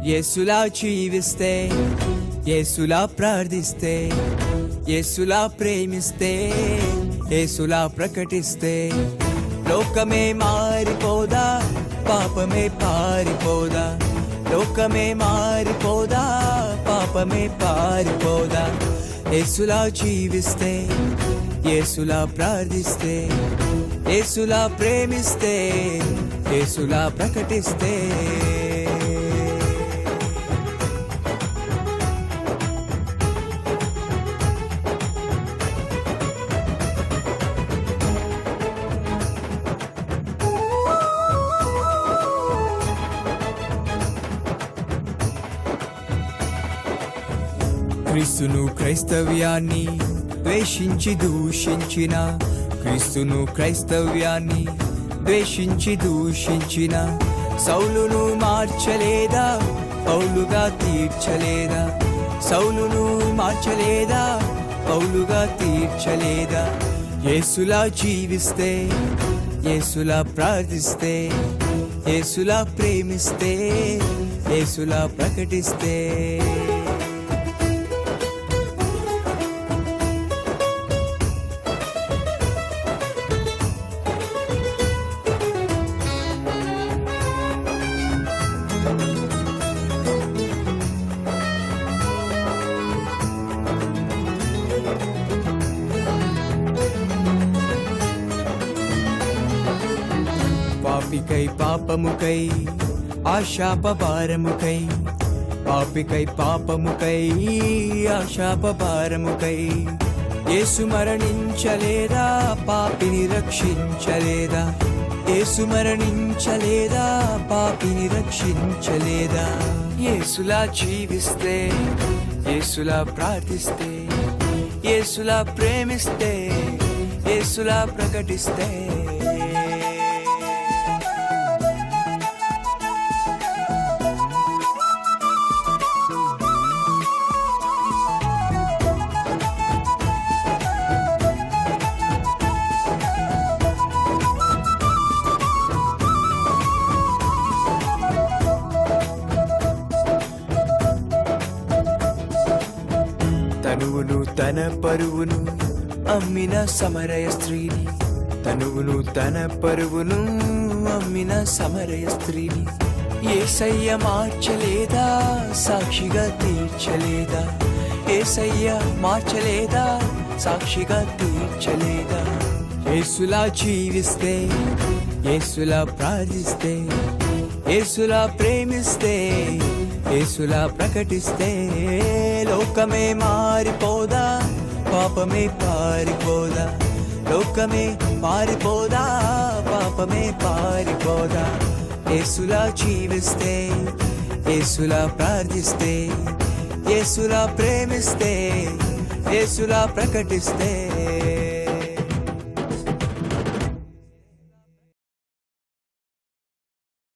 యేసులా జీవిస్తే, యేసులా ప్రార్థిస్తే, యేసులా ప్రేమిస్తే, యేసులా ప్రకటిస్తే లోకమే మారిపోదా, పాపమే పారిపోదా. లోకమే మారిపోదా, పాపమే పారిపోదా. యేసులా జీవిస్తే, యేసులా ప్రార్థిస్తే, యేసులా ప్రేమిస్తే, యేసులా ప్రకటిస్తే. క్రీస్తును క్రైస్తవ్యాన్ని ద్వేషించి దూషించిన, క్రీస్తును క్రైస్తవ్యాన్ని ద్వేషించి దూషించిన సౌలును మార్చలేదా, పౌలుగా తీర్చలేదా. సౌలును మార్చలేదా, పౌలుగా తీర్చలేదా. యేసులా జీవిస్తే, యేసులా ప్రార్థిస్తే, యేసులా ప్రేమిస్తే, యేసులా ప్రకటిస్తే. పాపికై పాపముకై ఆశాపభారముకై, పాపికై పాపముకై ఆశాపభారముకై యేసు మరణించలేదా, పాపిని రక్షించలేదా. యేసు మరణించలేదా, పాపిని రక్షించలేదా. యేసులా జీవిస్తే, యేసులా ప్రార్థిస్తే, యేసులా ప్రేమిస్తే, యేసులా ప్రకటిస్తే. తనువును తన పరువును అమ్మిన సమరయ స్త్రీని, తనువును తన పరువును అమ్మిన సమరయ స్త్రీని యేసయ్య మార్చలేదా, సాక్షిగా తీర్చలేదా. యేసయ్య మార్చలేదా, సాక్షిగా తీర్చలేదా. యేసులా జీవిస్తే, యేసులా ప్రార్థిస్తే, యేసులా ప్రేమిస్తే, యేసులా ప్రకటిస్తే లోకమే మారిపోదా, పాపమే పారిపోదా. లోకమే మారిపోదా, పాపమే పారిపోదా. యేసులా జీవిస్తే, యేసులా ప్రార్థిస్తే, యేసులా ప్రేమిస్తే, యేసులా ప్రకటిస్తే.